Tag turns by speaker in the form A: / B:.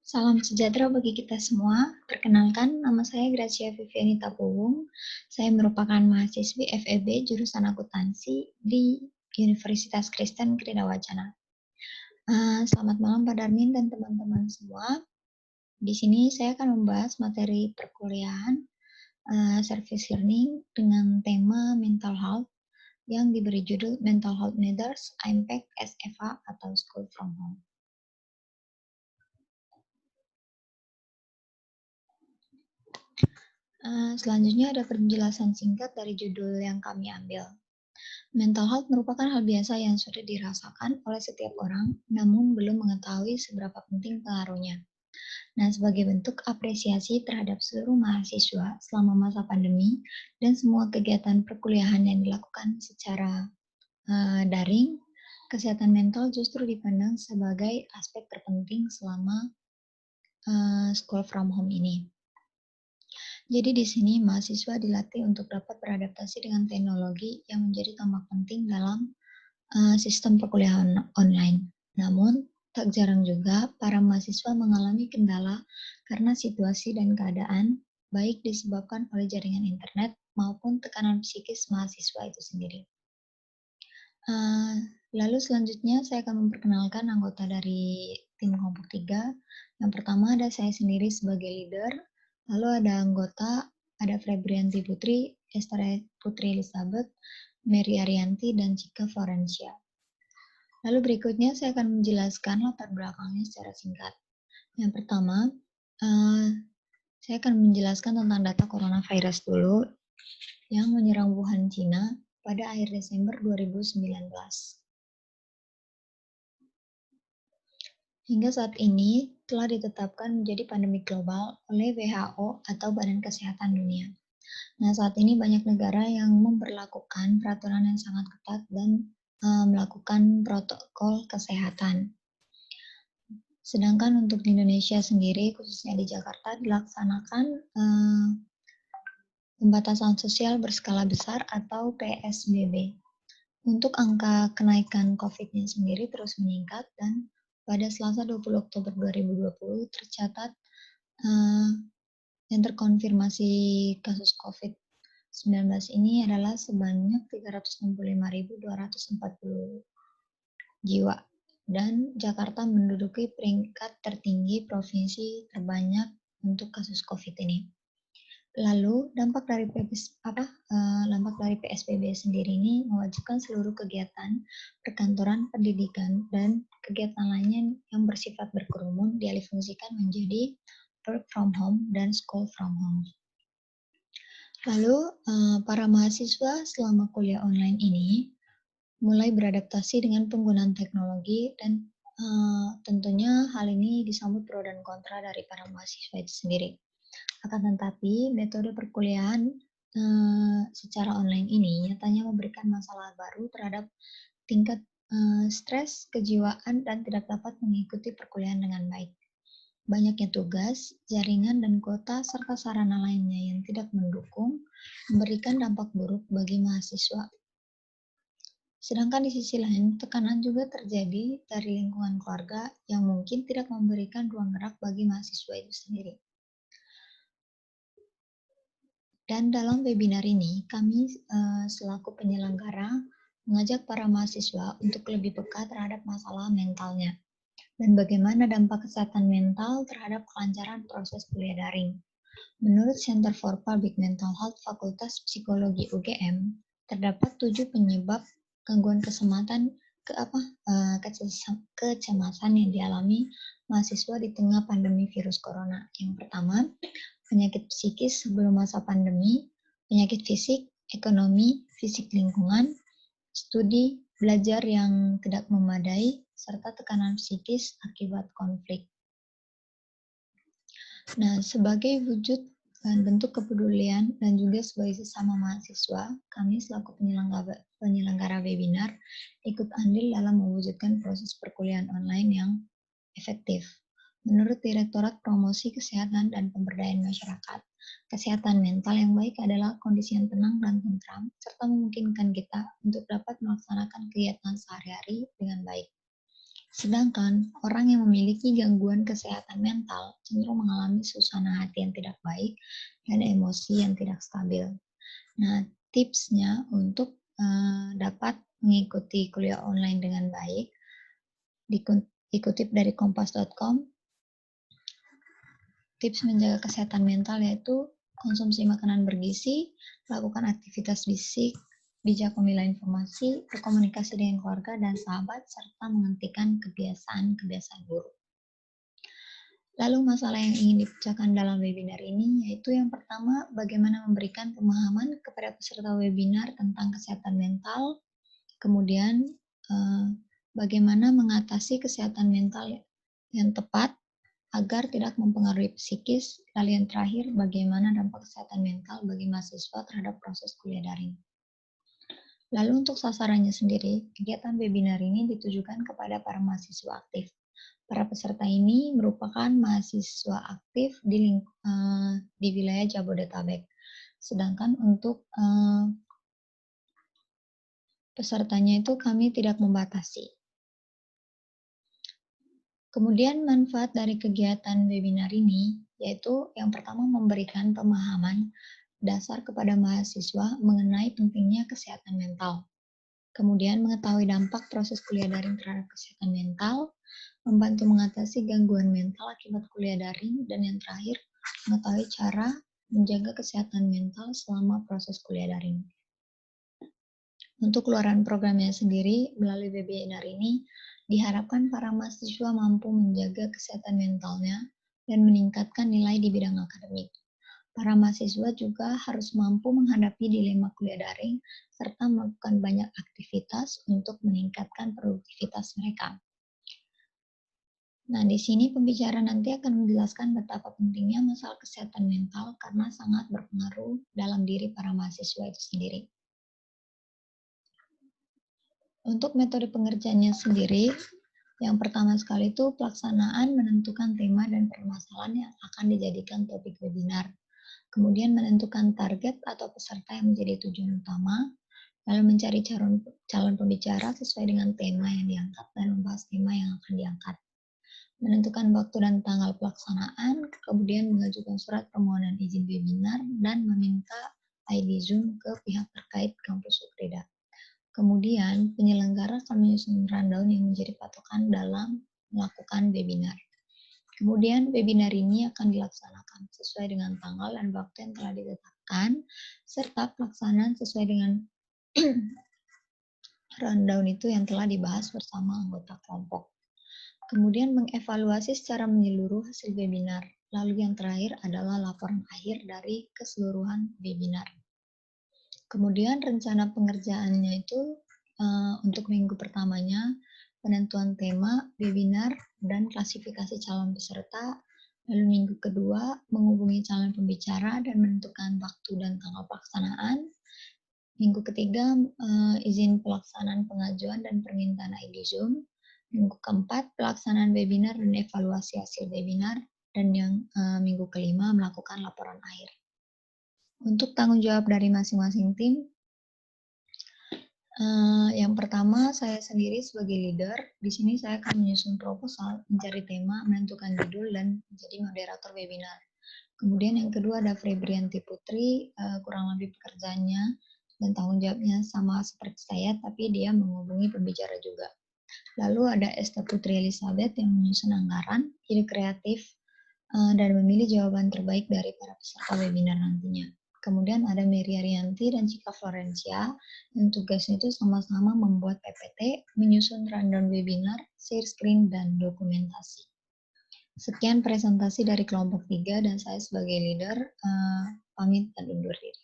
A: Salam sejahtera bagi kita semua. Perkenalkan, nama saya Gracia Vivianita Puwung. Saya merupakan mahasiswi FEB jurusan akuntansi di Universitas Kristen Tridawacana. Selamat malam Pak Darmin dan teman-teman semua. Di sini saya akan membahas materi perkuliahan Service Learning dengan tema Mental Health yang diberi judul Mental Health Matters, Impact SFA atau School from Home. Selanjutnya ada penjelasan singkat dari judul yang kami ambil. Mental health merupakan hal biasa yang sudah dirasakan oleh setiap orang, namun belum mengetahui seberapa penting pengaruhnya. Nah, sebagai bentuk apresiasi terhadap seluruh mahasiswa selama masa pandemi dan semua kegiatan perkuliahan yang dilakukan secara daring, kesehatan mental justru dipandang sebagai aspek terpenting selama school from home ini. Jadi di sini mahasiswa dilatih untuk dapat beradaptasi dengan teknologi yang menjadi tambah penting dalam sistem perkuliahan online. Namun, tak jarang juga para mahasiswa mengalami kendala karena situasi dan keadaan, baik disebabkan oleh jaringan internet maupun tekanan psikis mahasiswa itu sendiri. Lalu selanjutnya saya akan memperkenalkan anggota dari tim kelompok 3. Yang pertama ada saya sendiri sebagai leader, lalu ada anggota, ada Febrianti Putri, Esther Putri Elizabeth, Mary Arianti, dan Cika Florencia. Lalu berikutnya saya akan menjelaskan latar belakangnya secara singkat. Yang pertama, saya akan menjelaskan tentang data coronavirus dulu yang menyerang Wuhan, Cina pada akhir Desember 2019. Hingga saat ini telah ditetapkan menjadi pandemi global oleh WHO atau Badan Kesehatan Dunia. Nah, saat ini banyak negara yang memperlakukan peraturan yang sangat ketat dan melakukan protokol kesehatan. Sedangkan untuk di Indonesia sendiri, khususnya di Jakarta, dilaksanakan pembatasan sosial berskala besar atau PSBB. Untuk angka kenaikan COVID-nya sendiri terus meningkat dan pada Selasa 20 Oktober 2020 tercatat yang terkonfirmasi kasus COVID-19 ini adalah sebanyak 365.240 jiwa. Dan Jakarta menduduki peringkat tertinggi provinsi terbanyak untuk kasus COVID ini. Lalu dampak dari PSBB sendiri ini mewajibkan seluruh kegiatan perkantoran, pendidikan, dan kegiatan lainnya yang bersifat berkerumun dialihfungsikan menjadi work from home dan school from home. Lalu para mahasiswa selama kuliah online ini mulai beradaptasi dengan penggunaan teknologi dan tentunya hal ini disambut pro dan kontra dari para mahasiswa itu sendiri. Akan tetapi metode perkuliahan secara online ini nyatanya memberikan masalah baru terhadap tingkat stres, kejiwaan, dan tidak dapat mengikuti perkuliahan dengan baik. Banyaknya tugas, jaringan, dan kuota, serta sarana lainnya yang tidak mendukung memberikan dampak buruk bagi mahasiswa. Sedangkan di sisi lain, tekanan juga terjadi dari lingkungan keluarga yang mungkin tidak memberikan ruang gerak bagi mahasiswa itu sendiri. Dan dalam webinar ini, kami selaku penyelenggara mengajak para mahasiswa untuk lebih peka terhadap masalah mentalnya dan bagaimana dampak kesehatan mental terhadap kelancaran proses kuliah daring. Menurut Center for Public Mental Health Fakultas Psikologi UGM, terdapat 7 penyebab gangguan kecemasan yang dialami mahasiswa di tengah pandemi virus corona. Yang pertama, penyakit psikis sebelum masa pandemi, penyakit fisik, ekonomi, fisik lingkungan, studi, belajar yang tidak memadai, serta tekanan psikis akibat konflik. Nah, sebagai wujud dan bentuk kepedulian dan juga sebagai sesama mahasiswa, kami selaku penyelenggara webinar ikut andil dalam mewujudkan proses perkuliahan online yang efektif. Menurut Direktorat Promosi Kesehatan dan Pemberdayaan Masyarakat, kesehatan mental yang baik adalah kondisi yang tenang dan tentram, serta memungkinkan kita untuk dapat melaksanakan kegiatan sehari-hari dengan baik. Sedangkan orang yang memiliki gangguan kesehatan mental cenderung mengalami suasana hati yang tidak baik dan emosi yang tidak stabil. Nah, tipsnya untuk dapat mengikuti kuliah online dengan baik dikutip dari kompas.com, tips menjaga kesehatan mental yaitu konsumsi makanan bergizi, lakukan aktivitas fisik, bijak memilah informasi, berkomunikasi dengan keluarga dan sahabat, serta menghentikan kebiasaan-kebiasaan buruk. Lalu masalah yang ingin dipecahkan dalam webinar ini yaitu yang pertama, bagaimana memberikan pemahaman kepada peserta webinar tentang kesehatan mental, kemudian bagaimana mengatasi kesehatan mental yang tepat agar tidak mempengaruhi psikis, lalu yang terakhir, bagaimana dampak kesehatan mental bagi mahasiswa terhadap proses kuliah daring. Lalu untuk sasarannya sendiri, kegiatan webinar ini ditujukan kepada para mahasiswa aktif. Para peserta ini merupakan mahasiswa aktif di wilayah Jabodetabek. Sedangkan untuk pesertanya itu kami tidak membatasi. Kemudian manfaat dari kegiatan webinar ini yaitu yang pertama memberikan pemahaman dasar kepada mahasiswa mengenai pentingnya kesehatan mental. Kemudian mengetahui dampak proses kuliah daring terhadap kesehatan mental, membantu mengatasi gangguan mental akibat kuliah daring, dan yang terakhir mengetahui cara menjaga kesehatan mental selama proses kuliah daring. Untuk keluaran programnya sendiri, melalui webinar ini, diharapkan para mahasiswa mampu menjaga kesehatan mentalnya dan meningkatkan nilai di bidang akademik. Para mahasiswa juga harus mampu menghadapi dilema kuliah daring serta melakukan banyak aktivitas untuk meningkatkan produktivitas mereka. Nah, di sini pembicara nanti akan menjelaskan betapa pentingnya masalah kesehatan mental karena sangat berpengaruh dalam diri para mahasiswa itu sendiri. Untuk metode pengerjaannya sendiri, yang pertama sekali itu pelaksanaan menentukan tema dan permasalahan yang akan dijadikan topik webinar. Kemudian menentukan target atau peserta yang menjadi tujuan utama, lalu mencari calon pembicara sesuai dengan tema yang diangkat dan membahas tema yang akan diangkat. Menentukan waktu dan tanggal pelaksanaan, kemudian mengajukan surat permohonan izin webinar dan meminta ID Zoom ke pihak terkait kampus Ukreda. Kemudian, penyelenggara akan menyusun rundown yang menjadi patokan dalam melakukan webinar. Kemudian, webinar ini akan dilaksanakan sesuai dengan tanggal dan waktu yang telah ditetapkan, serta pelaksanaan sesuai dengan rundown itu yang telah dibahas bersama anggota kelompok. Kemudian, mengevaluasi secara menyeluruh hasil webinar. Lalu yang terakhir adalah laporan akhir dari keseluruhan webinar. Kemudian rencana pengerjaannya itu untuk minggu pertamanya penentuan tema, webinar, dan klasifikasi calon peserta. Lalu minggu kedua menghubungi calon pembicara dan menentukan waktu dan tanggal pelaksanaan. Minggu ketiga izin pelaksanaan pengajuan dan permintaan ID Zoom. Minggu keempat pelaksanaan webinar dan evaluasi hasil webinar. Dan yang minggu kelima melakukan laporan akhir. Untuk tanggung jawab dari masing-masing tim, yang pertama saya sendiri sebagai leader, di sini saya akan menyusun proposal, mencari tema, menentukan judul, dan menjadi moderator webinar. Kemudian yang kedua ada Febrianti Putri, kurang lebih pekerjaannya dan tanggung jawabnya sama seperti saya, tapi dia menghubungi pembicara juga. Lalu ada Esther Putri Elizabeth yang menyusun anggaran, ide kreatif, dan memilih jawaban terbaik dari para peserta webinar nantinya. Kemudian ada Mary Arianti dan Cika Florencia yang tugasnya itu sama-sama membuat PPT, menyusun rundown webinar, share screen, dan dokumentasi. Sekian presentasi dari kelompok 3 dan saya sebagai leader pamit dan undur diri.